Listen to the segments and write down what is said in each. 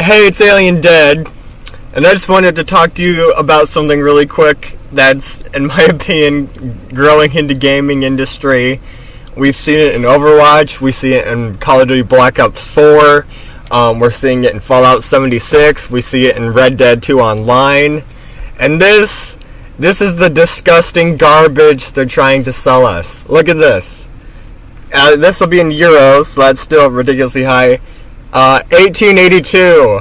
Hey, it's Alien Dead, and I just wanted to talk to you about something really quick that's, in my opinion, growing into gaming industry. We've seen it in Overwatch, we see it in Call of Duty Black Ops 4, we're seeing it in Fallout 76, we see it in Red Dead 2 Online, and this is the disgusting garbage they're trying to sell us. Look at this. This will be in euros, so that's still ridiculously high. 1882,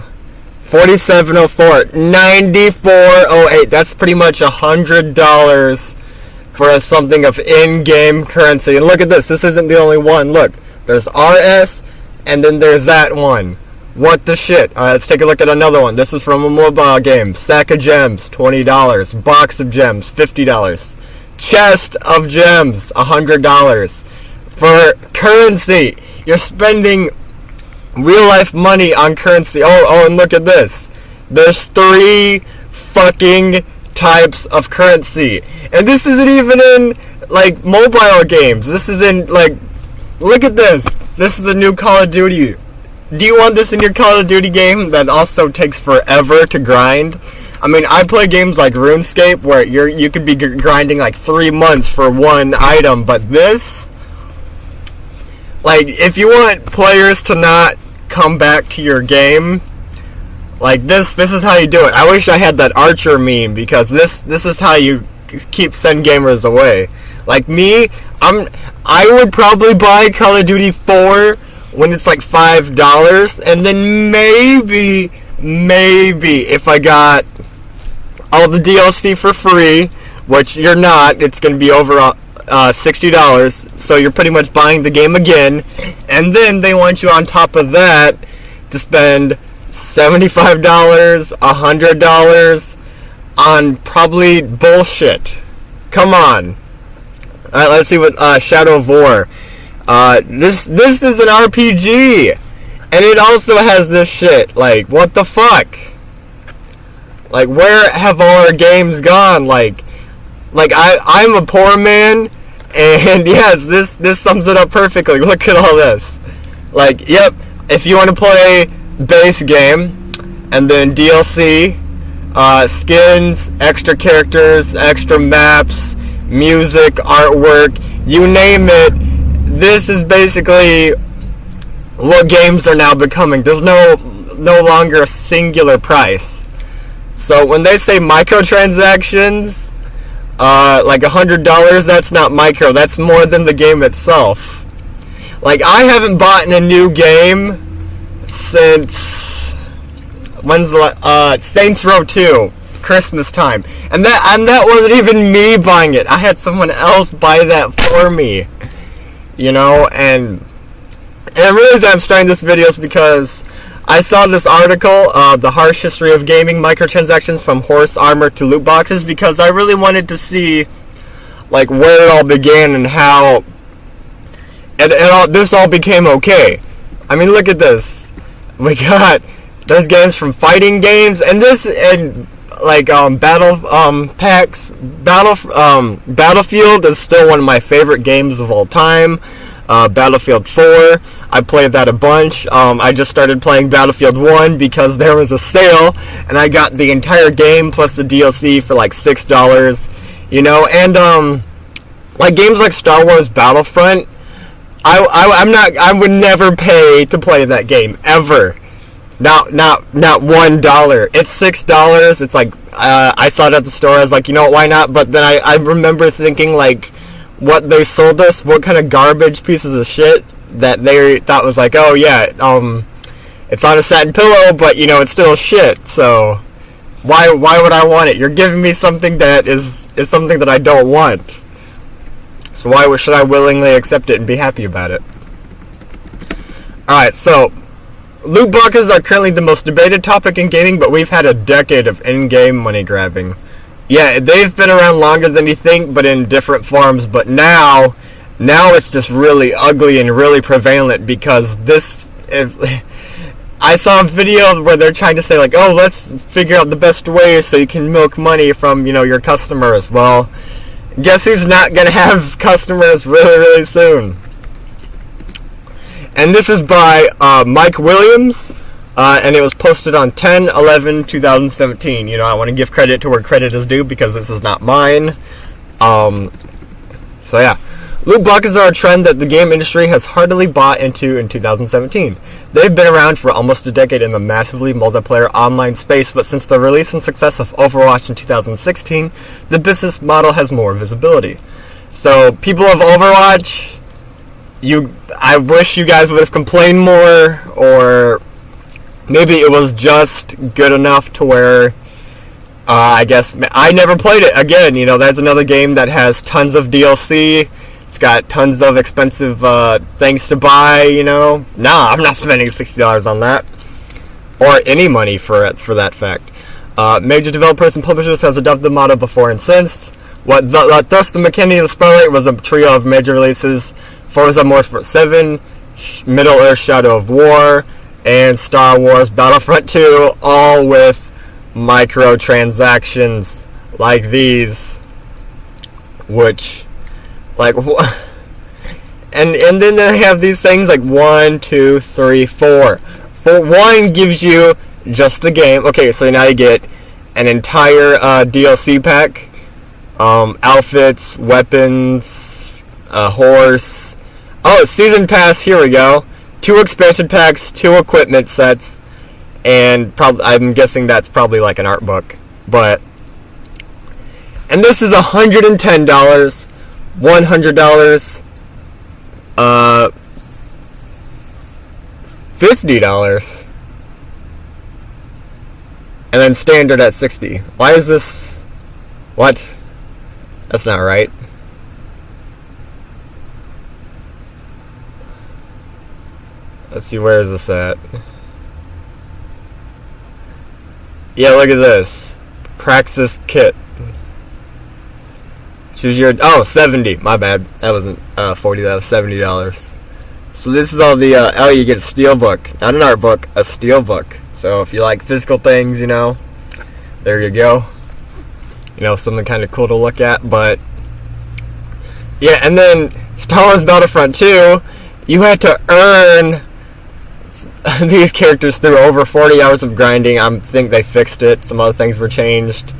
4704, 9408. That's pretty much $100 for something of in-game currency. And look at this. This isn't the only one. Look, there's RS, and then there's that one. What the shit? Alright, let's take a look at another one. This is from a mobile game. Sack of gems, $20. Box of gems, $50. Chest of gems, $100. For currency, you're spending real life money on currency. Oh, and look at this. There's 3 fucking types of currency. And this isn't even in, like, mobile games. This is in, like, look at this. This is a new Call of Duty. Do you want this in your Call of Duty game that also takes forever to grind? I mean, I play games like RuneScape where you could be grinding like 3 months for one item, but this, like, if you want players to not come back to your game, like this is how you do it. I wish I had that Archer meme, because this is how you send gamers away. Like me, I would probably buy Call of Duty 4 when it's like $5, and then maybe if I got all the DLC for free, which you're not, it's gonna be over $60, so you're pretty much buying the game again, and then they want you on top of that to spend $75, $100 on probably bullshit. Come on. Alright, let's see what Shadow of War. This is an RPG, and it also has this shit. Like, what the fuck? Like, where have all our games gone? Like I'm a poor man, and yes, this sums it up perfectly. Look at all this. Like, yep, if you want to play base game, and then DLC, skins, extra characters, extra maps, music, artwork, you name it, this is basically what games are now becoming. There's no longer a singular price. So when they say microtransactions, like $100, that's not micro, that's more than the game itself. Like, I haven't bought in a new game since Saints Row 2, Christmas time, and that wasn't even me buying it. I had someone else buy that for me, you know. And the reason I'm starting this video is because I saw this article, The Harsh History of Gaming, Microtransactions from Horse Armor to Loot Boxes, because I really wanted to see, like, where it all began and how this all became okay. I mean, look at this. There's games from fighting games, and battle packs. Battlefield is still one of my favorite games of all time. Battlefield 4, I played that a bunch. I just started playing Battlefield 1 because there was a sale, and I got the entire game plus the DLC for like $6, you know. And like games like Star Wars Battlefront, I would never pay to play that game ever. Not $1. It's $6. It's like I saw it at the store. I was like, you know what, why not? But then I remember thinking, like, what they sold us, what kind of garbage pieces of shit that they thought was like, oh yeah, it's on a satin pillow, but you know, it's still shit. So why would I want it? You're giving me something that is something that I don't want. So why should I willingly accept it and be happy about it? Alright, so loot boxes are currently the most debated topic in gaming, but we've had a decade of in-game money grabbing. Yeah, they've been around longer than you think, but in different forms. But now it's just really ugly and really prevalent, because I saw a video where they're trying to say, like, oh, let's figure out the best way so you can milk money from, you know, your customers. Well, guess who's not going to have customers really, really soon? And this is by Mike Williams. And it was posted on 10/11/2017. You know, I want to give credit to where credit is due because this is not mine. So yeah. Loot boxes are a trend that the game industry has heartily bought into in 2017. They've been around for almost a decade in the massively multiplayer online space, but since the release and success of Overwatch in 2016, the business model has more visibility. So, people of Overwatch, I wish you guys would have complained more, or maybe it was just good enough to where, I guess, I never played it. Again, you know, that's another game that has tons of DLC. It's got tons of expensive things to buy, you know. Nah, I'm not spending $60 on that. Or any money for that fact. Major developers and publishers has adopted the motto before and since. Thus, the McKinney of the Spotlight was a trio of major releases. Forza Motorsport 7, Middle-earth Shadow of War, and Star Wars Battlefront 2, all with microtransactions like these. Which... like, and then they have these things like 1, 2, 3, 4. For 1 gives you just the game. Okay, so now you get an entire DLC pack, outfits, weapons, a horse. Oh, season pass. Here we go. 2 expansion packs, 2 equipment sets, and I'm guessing that's probably like an art book. And this is $110. $100, $50, and then standard at $60. Why is this? What? That's not right. Let's see, where is this at? Yeah, look at this. Praxis kit. Choose your... oh, 70. My bad. That wasn't 40. That was $70. So this is all the... oh, you get a steelbook. Not an art book. A steelbook. So if you like physical things, you know, there you go. You know, something kind of cool to look at. But... yeah, and then Star Wars Battlefront 2, you had to earn these characters through over 40 hours of grinding. I think they fixed it. Some other things were changed.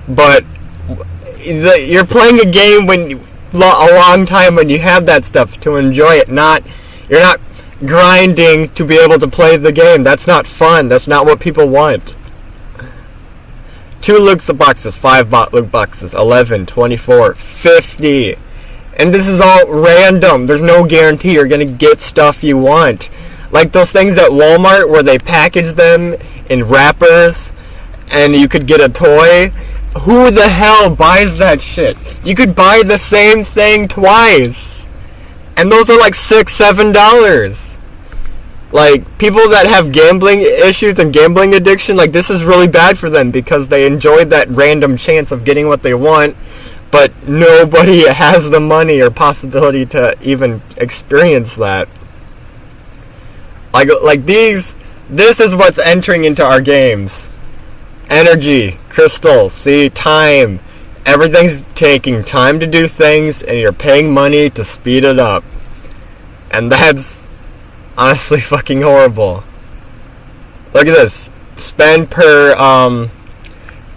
But... you're playing a game a long time when you have that stuff to enjoy it. You're not grinding to be able to play the game. That's not fun. That's not what people want. 2 loot boxes, 5 loot boxes, 11, 24, 50. And this is all random. There's no guarantee you're going to get stuff you want. Like those things at Walmart where they package them in wrappers and you could get a toy. Who the hell buys that shit? You could buy the same thing twice. And those are like $6, $7. Like, people that have gambling issues and gambling addiction, like, this is really bad for them because they enjoyed that random chance of getting what they want, but nobody has the money or possibility to even experience that. Like this is what's entering into our games. Energy, crystals, see, time. Everything's taking time to do things, and you're paying money to speed it up. And that's honestly fucking horrible. Look at this. Spend per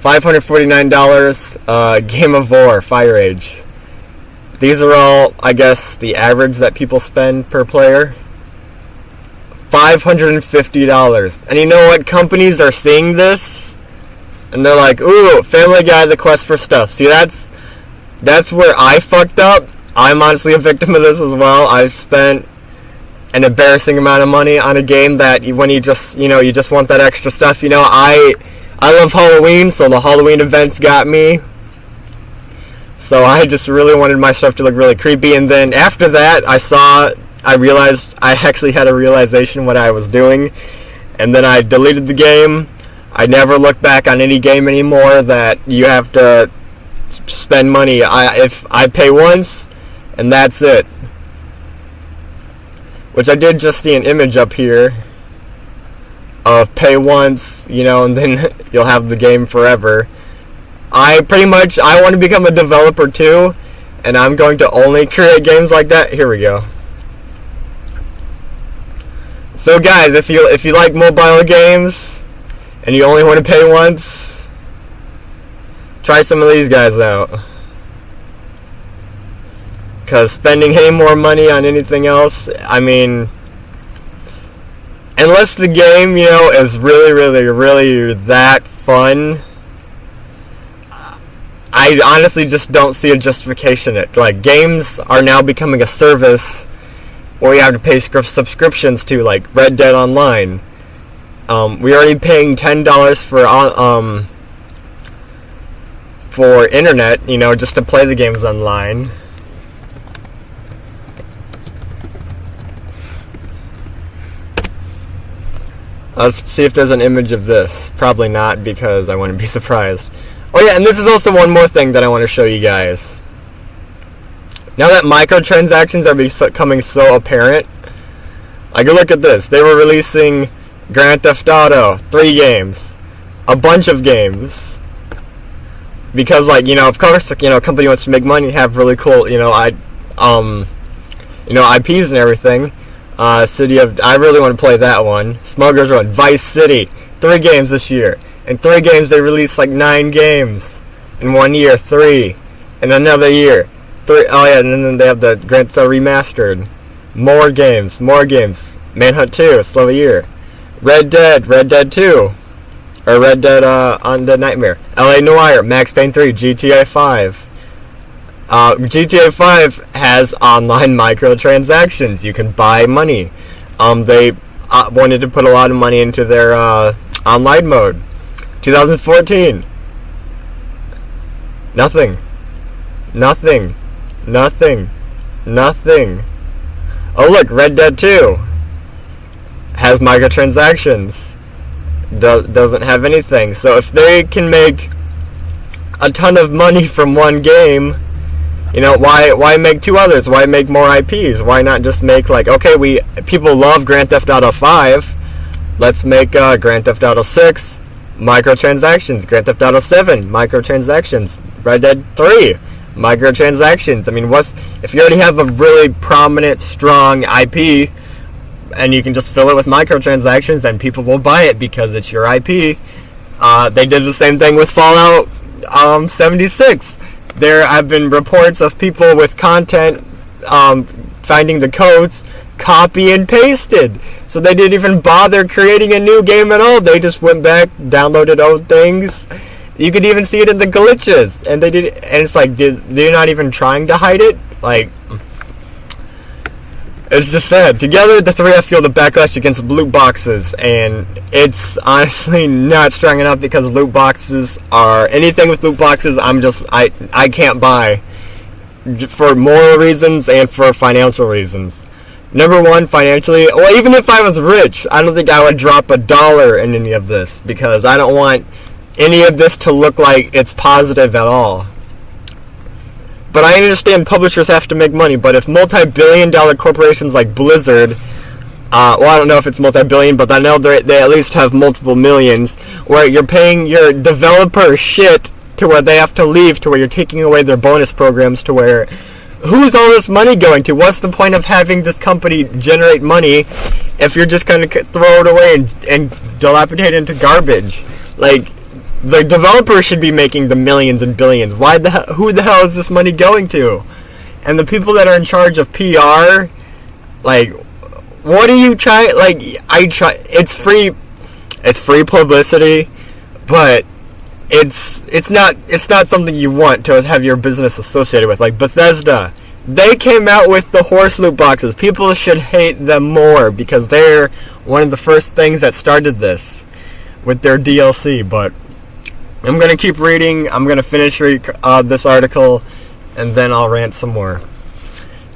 $549 Game of War, Fire Age. These are all, I guess, the average that people spend per player. $550. And you know what? Companies are seeing this, and they're like, ooh, Family Guy, The Quest for Stuff. See, that's where I fucked up. I'm honestly a victim of this as well. I've spent an embarrassing amount of money on a game that when you just want that extra stuff. You know, I love Halloween, so the Halloween events got me. So I just really wanted my stuff to look really creepy. And then after that, I realized I actually had a realization what I was doing. And then I deleted the game. I never look back on any game anymore that you have to spend money. If I pay once, and that's it. Which I did just see an image up here of pay once, and then you'll have the game forever. I want to become a developer too, and I'm going to only create games like that. Here we go. So guys, if you like mobile games and you only want to pay once, try some of these guys out. Because spending any more money on anything else, I mean, unless the game, is really, really, really that fun, I honestly just don't see a justification in it. Like, games are now becoming a service where you have to pay subscriptions to, like Red Dead Online. We're already paying $10 for internet, just to play the games online. Let's see if there's an image of this. Probably not, because I wouldn't be surprised. Oh yeah, and this is also one more thing that I want to show you guys. Now that microtransactions are becoming so apparent, like, look at this. They were releasing Grand Theft Auto, 3 games, a bunch of games, because, like, of course, a company wants to make money, have really cool, IPs and everything. I really want to play that one. Smuggler's Run, Vice City, 3 games this year. In 3 games, they released like 9 games. In 1 year, 3. In another year, 3. Oh yeah, and then they have the Grand Theft Auto Remastered. More games. Manhunt 2, slow a year. Red Dead 2. Or Red Dead on the Nightmare. L.A. Noire, Max Payne 3, GTA 5. GTA 5 has online microtransactions. You can buy money. They wanted to put a lot of money into their online mode. 2014. Nothing. Oh look, Red Dead 2 has microtransactions. Doesn't have anything. So if they can make a ton of money from one game, why make 2 others? Why make more IPs? Why not just make, like, okay, people love Grand Theft Auto 5, let's make Grand Theft Auto 6 microtransactions, Grand Theft Auto 7 microtransactions, Red Dead 3 microtransactions. I mean, if you already have a really prominent, strong IP, and you can just fill it with microtransactions, and people will buy it because it's your IP. They did the same thing with Fallout 76. There have been reports of people with content finding the codes, copy and pasted. So they didn't even bother creating a new game at all. They just went back, downloaded old things. You could even see it in the glitches, and they did. And it's like, they're not even trying to hide it. Like, it's just sad. Together, the 3 have fueled the backlash against loot boxes, and it's honestly not strong enough, because loot boxes are, anything with loot boxes, I can't buy, for moral reasons and for financial reasons. Number 1, financially, well, even if I was rich, I don't think I would drop $1 in any of this, because I don't want any of this to look like it's positive at all. But I understand publishers have to make money, but if multi-billion-dollar corporations like Blizzard, well, I don't know if it's multi-billion, but I know they at least have multiple millions, where you're paying your developer shit to where they have to leave, to where you're taking away their bonus programs, to where, who's all this money going to? What's the point of having this company generate money if you're just going to throw it away and dilapidate it into garbage? Like, the developers should be making the millions and billions. Who the hell is this money going to? And the people that are in charge of PR, like, what are you trying? Like, it's free publicity, but it's not something you want to have your business associated with. Like Bethesda, they came out with the horse loot boxes. People should hate them more, because they're one of the first things that started this with their DLC. But I'm going to keep reading. I'm going to finish this article, and then I'll rant some more.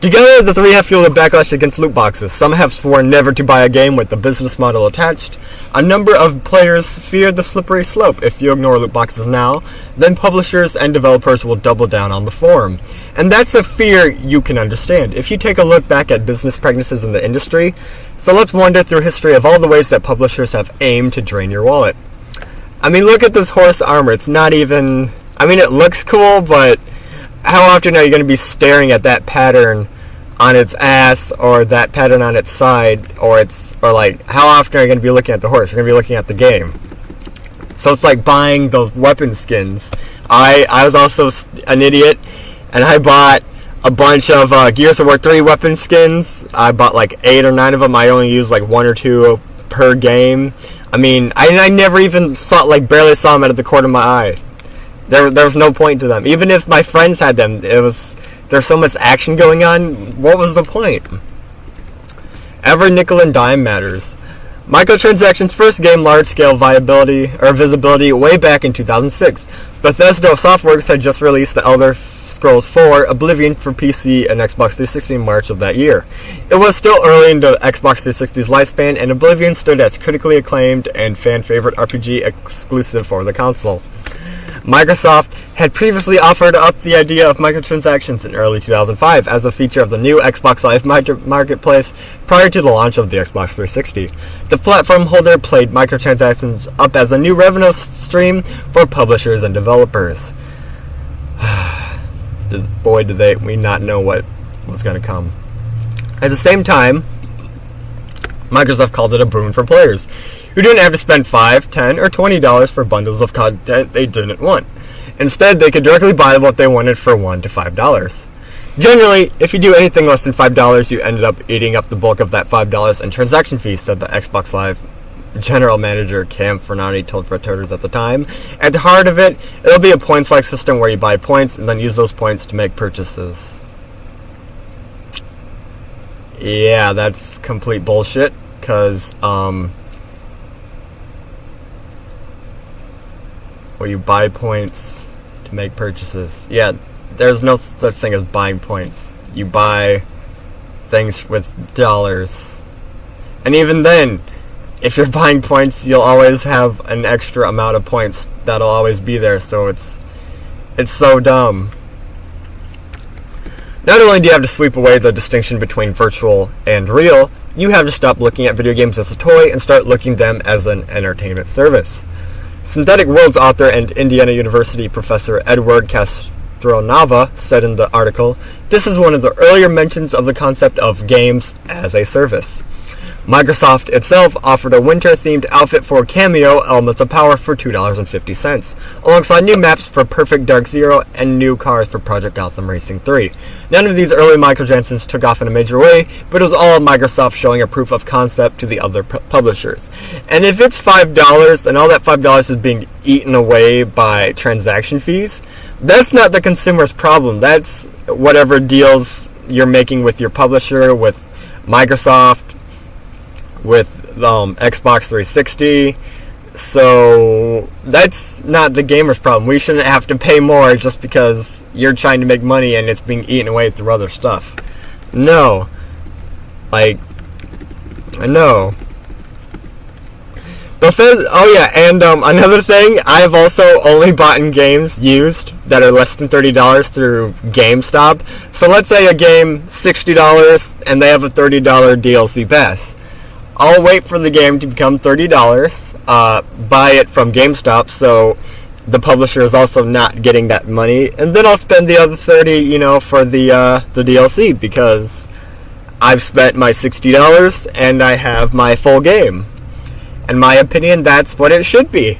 Together, the 3 have fueled a backlash against loot boxes. Some have sworn never to buy a game with the business model attached. A number of players fear the slippery slope. If you ignore loot boxes now, then publishers and developers will double down on the form. And that's a fear you can understand if you take a look back at business practices in the industry. So let's wander through history of all the ways that publishers have aimed to drain your wallet. I mean, look at this horse armor. It's not even... I mean, it looks cool, but how often are you going to be staring at that pattern on its ass or that pattern on its side, or like how often are you going to be looking at the horse? You're going to be looking at the game. So it's like buying those weapon skins. I was also an idiot, and I bought a bunch of Gears of War 3 weapon skins. I bought like 8 or 9 of them. I only used like 1 or 2 per game. I mean, I never even barely saw them out of the corner of my eye. There was no point to them. Even if my friends had them, there's so much action going on. What was the point? Every nickel and dime matters. Microtransactions first gained large-scale visibility way back in 2006. Bethesda Softworks had just released The Elder Scrolls 4 Oblivion for PC and Xbox 360 in March of that year. It was still early into Xbox 360's lifespan, and Oblivion stood as critically acclaimed and fan-favorite RPG exclusive for the console. Microsoft had previously offered up the idea of microtransactions in early 2005 as a feature of the new Xbox Live Marketplace prior to the launch of the Xbox 360. The platform holder played microtransactions up as a new revenue stream for publishers and developers. Boy, did we not know what was going to come. At the same time, Microsoft called it a boon for players who didn't have to spend $5, $10, or $20 for bundles of content they didn't want. Instead, they could directly buy what they wanted for $1 to $5. Generally, if you do anything less than $5, you ended up eating up the bulk of that $5 in transaction fees, said the Xbox Live general manager Cam Fernandi told Reuters at the time. At the heart of it, it'll be a points-like system where you buy points and then use those points to make purchases. Yeah, that's complete bullshit, because, where you buy points to make purchases. Yeah, there's no such thing as buying points. You buy things with dollars. And even then, if you're buying points, you'll always have an extra amount of points that'll always be there, so it's so dumb. Not only do you have to sweep away the distinction between virtual and real, you have to stop looking at video games as a toy and start looking at them as an entertainment service. Synthetic Worlds author and Indiana University professor Edward Castronava said in the article, "This is one of the earlier mentions of the concept of games as a service." Microsoft itself offered a winter-themed outfit for Cameo Elements of Power for $2.50, alongside new maps for Perfect Dark Zero and new cars for Project Gotham Racing 3. None of these early microtransactions took off in a major way, but it was all Microsoft showing a proof of concept to the other publishers. And if it's $5 and all that $5 is being eaten away by transaction fees, that's not the consumer's problem. That's whatever deals you're making with your publisher, with Microsoft, with Xbox 360, so that's not the gamer's problem. We shouldn't have to pay more just because you're trying to make money and it's being eaten away through other stuff. No. No. Another thing, I've also only bought games used that are less than $30 through GameStop. So let's say a game $60 and they have a $30 DLC pass. I'll wait for the game to become $30, buy it from GameStop, so the publisher is also not getting that money, and then I'll spend the other $30, for the DLC, because I've spent my $60 and I have my full game. In my opinion, that's what it should be.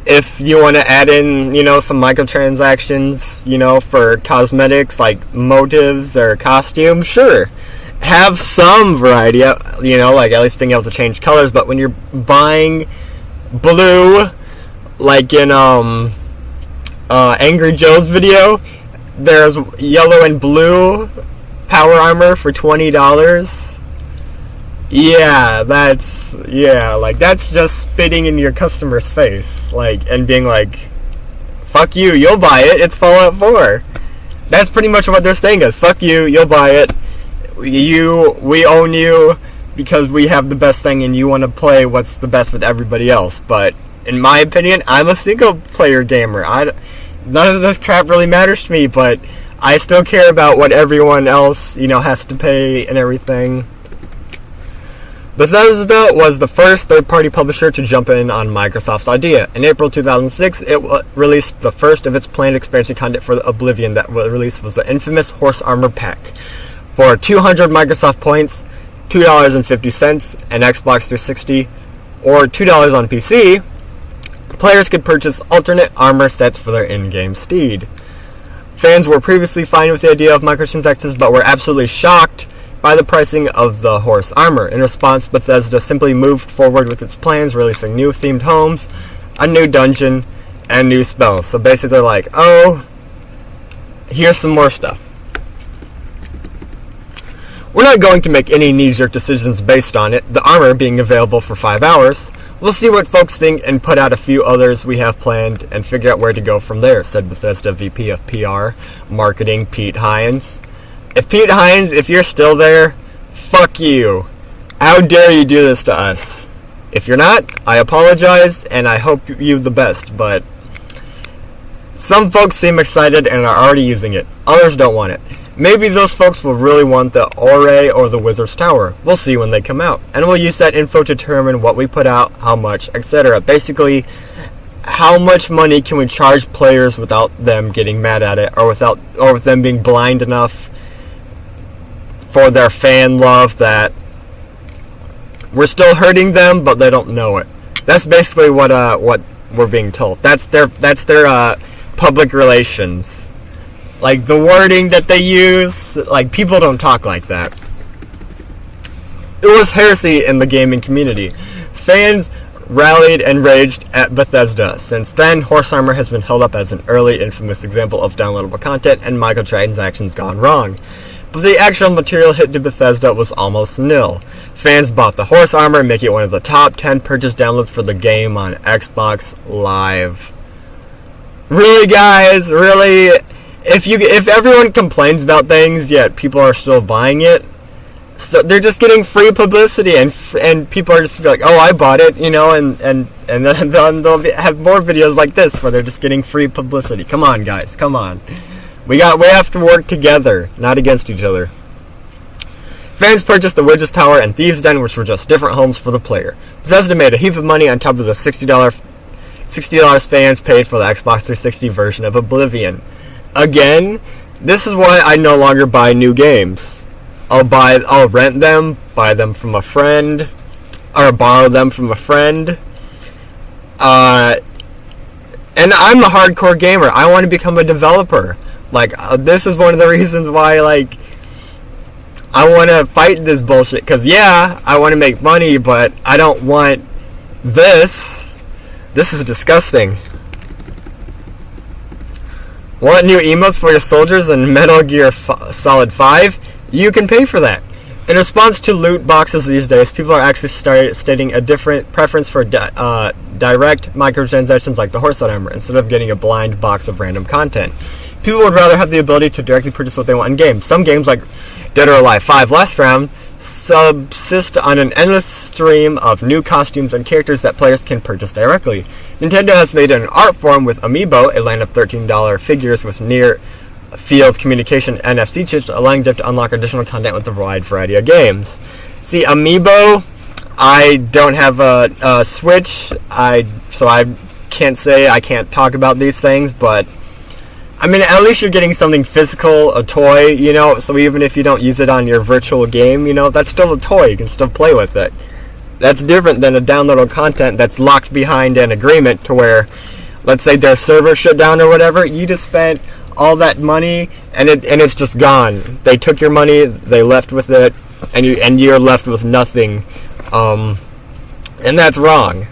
If you want to add in, some microtransactions, for cosmetics like motives or costumes, sure. Have some variety, like at least being able to change colors, but when you're buying blue, like in Angry Joe's video, there's yellow and blue power armor for $20. That's just spitting in your customer's face, and being like, fuck you, you'll buy it, it's Fallout 4. That's pretty much what they're saying is, fuck you, you'll buy it. We own you because we have the best thing and you want to play what's the best with everybody else. But in my opinion, I'm a single player gamer. None of this crap really matters to me, but I still care about what everyone else, has to pay and everything. Bethesda was the first third-party publisher to jump in on Microsoft's idea. In April 2006, it released the first of its planned expansion content for Oblivion. That was released was the infamous Horse Armor Pack. For 200 Microsoft points, $2.50 and Xbox 360, or $2 on PC, players could purchase alternate armor sets for their in-game steed. Fans were previously fine with the idea of microtransactions, but were absolutely shocked by the pricing of the horse armor. In response, Bethesda simply moved forward with its plans, releasing new themed homes, a new dungeon, and new spells. So basically they're like, oh, here's some more stuff. We're not going to make any knee-jerk decisions based on it, the armor being available for 5 hours. We'll see what folks think and put out a few others we have planned and figure out where to go from there, said Bethesda VP of PR Marketing Pete Hines. Pete Hines, if you're still there, fuck you. How dare you do this to us? If you're not, I apologize, and I hope you the best, but some folks seem excited and are already using it. Others don't want it. Maybe those folks will really want the Ore or the Wizard's Tower. We'll see when they come out. And we'll use that info to determine what we put out, how much, etc. Basically, how much money can we charge players without them getting mad at it, or with them being blind enough for their fan love that we're still hurting them, but they don't know it. That's basically what we're being told. That's their public relations. Like, the wording that they use, like, people don't talk like that. It was heresy in the gaming community. Fans rallied and raged at Bethesda. Since then, Horse Armor has been held up as an early infamous example of downloadable content and microtransactions gone wrong. But the actual material hit to Bethesda was almost nil. Fans bought the Horse Armor, making it one of the top 10 purchase downloads for the game on Xbox Live. Really, guys? Really? If everyone complains about things, yet people are still buying it, so they're just getting free publicity, and people are just like, oh, I bought it, you know, and then they'll have more videos like this where they're just getting free publicity. Come on, guys, come on. We have to work together, not against each other. Fans purchased the Witch's Tower and Thieves' Den, which were just different homes for the player. Bethesda made a heap of money on top of the $60 fans paid for the Xbox 360 version of Oblivion. Again, this is why I no longer buy new games. I'll rent them, buy them from a friend, or borrow them from a friend. And I'm a hardcore gamer. I want to become a developer. Like, this is one of the reasons why, like, I want to fight this bullshit. Because, yeah, I want to make money, but I don't want this. This is disgusting. Want new emotes for your soldiers in Metal Gear Solid 5? You can pay for that. In response to loot boxes these days, people are actually stating a different preference for direct microtransactions like the Horse Armor instead of getting a blind box of random content. People would rather have the ability to directly purchase what they want in games. Some games like Dead or Alive 5 Last Round subsist on an endless stream of new costumes and characters that players can purchase directly. Nintendo has made an art form with Amiibo, a line of $13 figures with near-field communication NFC chips, allowing them to unlock additional content with a wide variety of games. See, Amiibo, I don't have a Switch, so I can't talk about these things, but I mean, at least you're getting something physical, a toy, you know, so even if you don't use it on your virtual game, you know, that's still a toy, you can still play with it. That's different than a downloadable content that's locked behind an agreement to where, let's say their server shut down or whatever, you just spent all that money and it's just gone. They took your money, they left with it, and you're left with nothing, and that's wrong.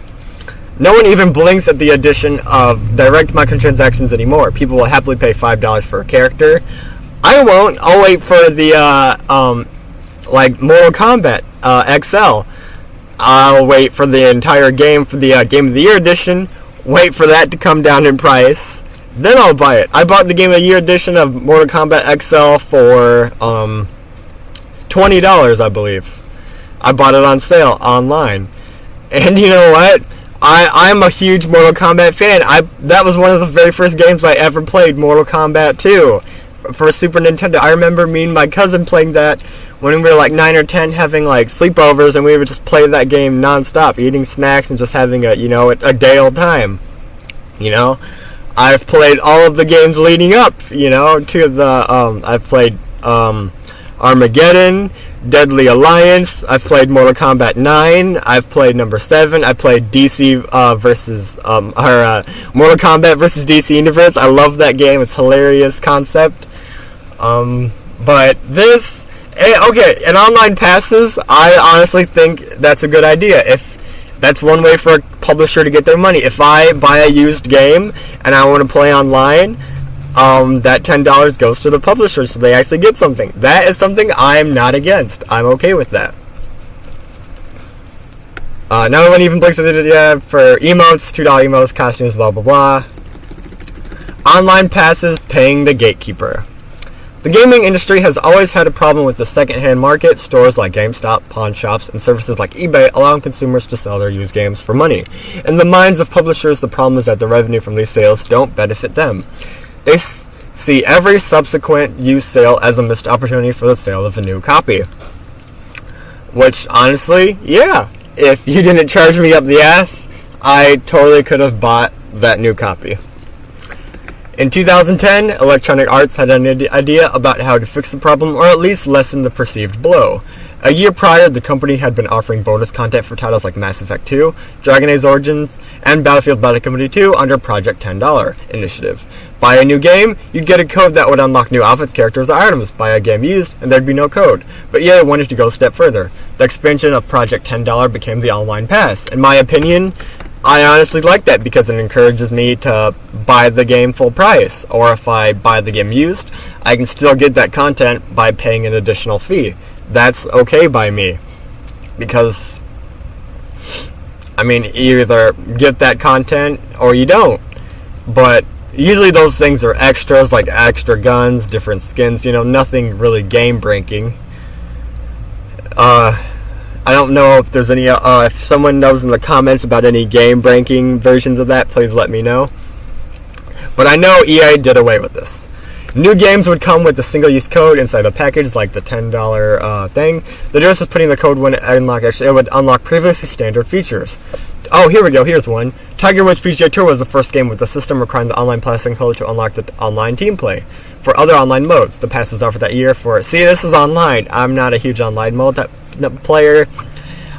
No one even blinks at the addition of direct microtransactions anymore. People will happily pay $5 for a character. I won't. I'll wait for the, like, Mortal Kombat XL. I'll wait for the entire game, for the Game of the Year edition, wait for that to come down in price, then I'll buy it. I bought the Game of the Year edition of Mortal Kombat XL for, $20, I believe. I bought it on sale online. And you know what? I'm a huge Mortal Kombat fan. That was one of the very first games I ever played, Mortal Kombat 2, for Super Nintendo. I remember me and my cousin playing that when we were like 9 or 10 having like sleepovers, and we would just play that game nonstop, eating snacks and just having a day old time. I've played all of the games leading up, to the, I've played Armageddon, Deadly Alliance, I've played Mortal Kombat 9, I've played number 7, I played DC Mortal Kombat versus DC Universe. I love that game, it's a hilarious concept. But this, and online passes, I honestly think that's a good idea. If that's one way for a publisher to get their money. If I buy a used game and I want to play online, that $10 goes to the publisher, so they actually get something. That is something I'm not against. I'm okay with that. No one even blinks at it for emotes, $2 emotes, costumes, blah blah blah. Online passes paying the gatekeeper. The gaming industry has always had a problem with the second-hand market. Stores like GameStop, pawn shops, and services like eBay allowing consumers to sell their used games for money. In the minds of publishers, the problem is that the revenue from these sales don't benefit them. They see every subsequent used sale as a missed opportunity for the sale of a new copy. Which, honestly, yeah, if you didn't charge me up the ass, I totally could have bought that new copy. In 2010, Electronic Arts had an idea about how to fix the problem, or at least lessen the perceived blow. A year prior, the company had been offering bonus content for titles like Mass Effect 2, Dragon Age Origins, and Battlefield Bad Company 2 under Project $10 initiative. Buy a new game, you'd get a code that would unlock new outfits, characters, or items. Buy a game used, and there'd be no code. But EA wanted to go a step further. The expansion of Project $10 became the Online Pass. In my opinion, I honestly like that because it encourages me to buy the game full price. Or if I buy the game used, I can still get that content by paying an additional fee. That's okay by me. Because, you either get that content or you don't. But usually those things are extras, like extra guns, different skins, nothing really game-breaking. I don't know if there's any, if someone knows in the comments about any game-breaking versions of that, please let me know. But I know EA did away with this. New games would come with a single-use code inside the package, like the $10 thing. The difference was putting the code when it would unlock previously standard features. Oh, here we go, here's one. Tiger Woods PGA Tour was the first game with the system requiring the online passing code to unlock the online team play. For other online modes, the pass was offered that year for... See, this is online. I'm not a huge online mode player.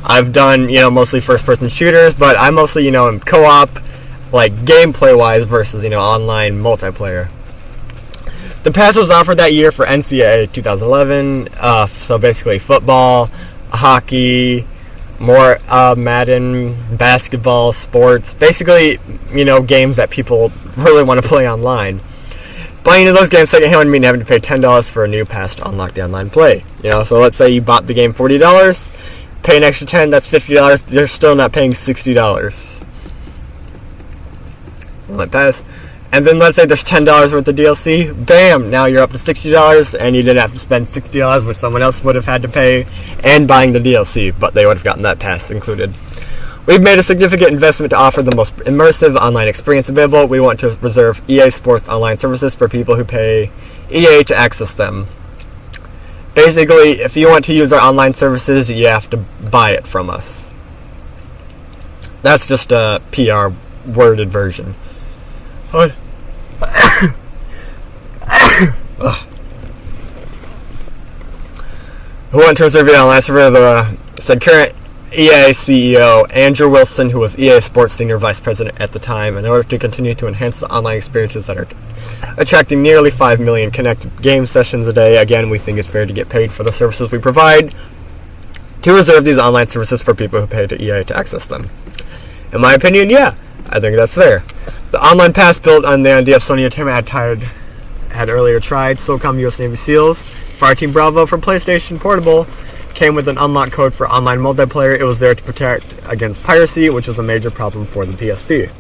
I've done, mostly first-person shooters, but I'm mostly, in co-op, like, gameplay-wise versus, online multiplayer. The pass was offered that year for NCAA 2011, so basically football, hockey, more Madden, basketball, sports, basically, games that people really want to play online. Buying into those games secondhand would mean having to pay $10 for a new pass to unlock the online play. So let's say you bought the game $40, pay an extra $10, that's $50, you're still not paying $60. Online pass. And then let's say there's $10 worth of DLC, bam, now you're up to $60, and you didn't have to spend $60, which someone else would have had to pay, and buying the DLC, but they would have gotten that pass included. We've made a significant investment to offer the most immersive online experience available. We want to reserve EA Sports online services for people who pay EA to access them. Basically, if you want to use our online services, you have to buy it from us. That's just a PR worded version. What? Who went to a survey on last said current EA CEO Andrew Wilson, who was EA Sports Senior Vice President at the time, in order to continue to enhance the online experiences that are attracting nearly 5 million connected game sessions a day. Again, we think it's fair to get paid for the services we provide, to reserve these online services for people who pay to EA to access them. In my opinion, yeah, I think that's fair. The online pass built on the idea of Sony Entertainment had earlier tried. SOCOM US Navy SEALs, Fireteam Bravo for PlayStation Portable, came with an unlock code for online multiplayer. It was there to protect against piracy, which was a major problem for the PSP.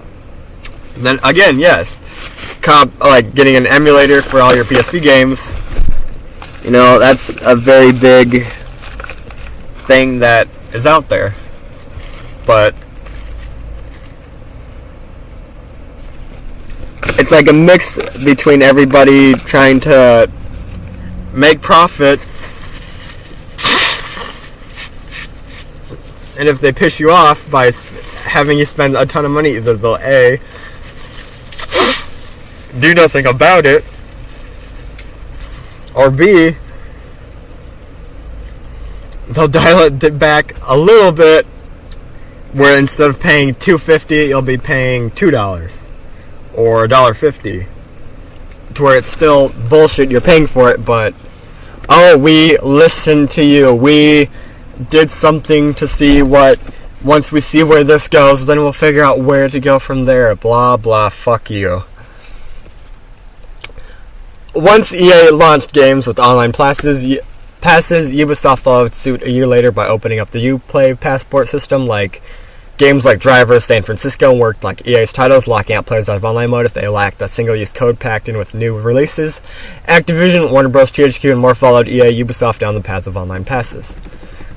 And then again, yes, like getting an emulator for all your PSP games, that's a very big thing that is out there. But it's like a mix between everybody trying to make profit And if they piss you off by having you spend a ton of money, either they'll A, do nothing about it, or B, they'll dial it back a little bit, where instead of paying $2.50, you'll be paying $2 or $1.50, to where it's still bullshit, you're paying for it, but oh, we listened to you, we did something to see what, once we see where this goes, then we'll figure out where to go from there, blah blah, fuck you. Once EA launched games with online passes, Ubisoft followed suit a year later by opening up the Uplay passport system. Like games like Driver, San Francisco worked like EA's titles, locking out players out of online mode if they lacked the single-use code packed in with new releases. Activision, Warner Bros., THQ, and more followed EA, Ubisoft down the path of online passes.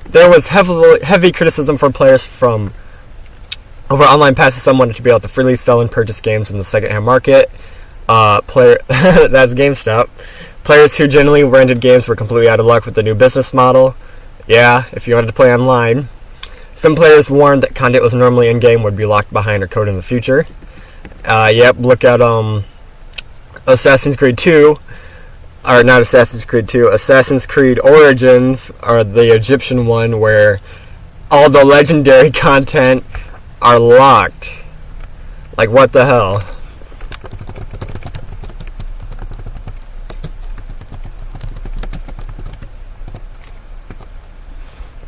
There was heavy criticism from players over online passes. Some wanted to be able to freely sell and purchase games in the second-hand market. That's GameStop. Players who generally rented games were completely out of luck with the new business model. Yeah, if you wanted to play online. Some players warned that content was normally in-game would be locked behind or code in the future. Yep, look at Assassin's Creed 2. Or not Assassin's Creed 2. Assassin's Creed Origins, or the Egyptian one, where all the legendary content are locked. Like, what the hell?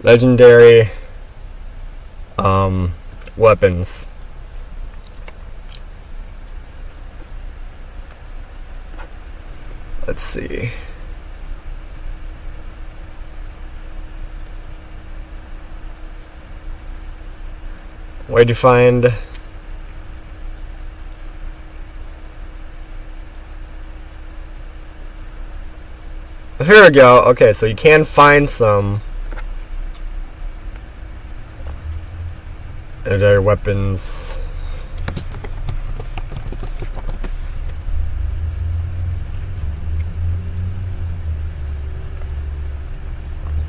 Legendary weapons. Let's see. Where'd you find... Here we go. Okay, so you can find some other weapons.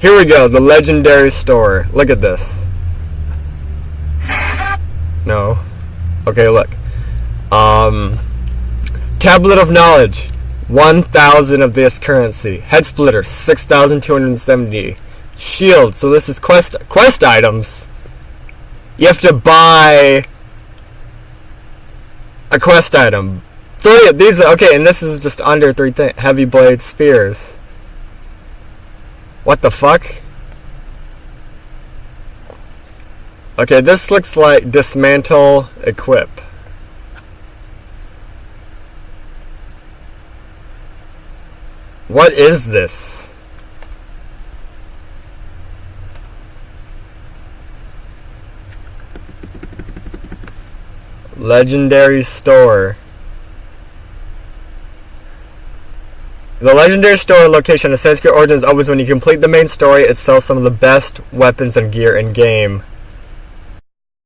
Here we go, the legendary store. Look at this. No. Okay, look. Tablet of Knowledge, 1,000 of this currency. Head Splitter, 6,270. Shield, so this is quest items. You have to buy a quest item. 3 of these, okay, and this is just under 3 things. Heavy blade spears. What the fuck? Okay, this looks like dismantle, equip. What is this? Legendary store. The legendary store location of Assassin's Creed Origins opens when you complete the main story. It sells some of the best weapons and gear in game.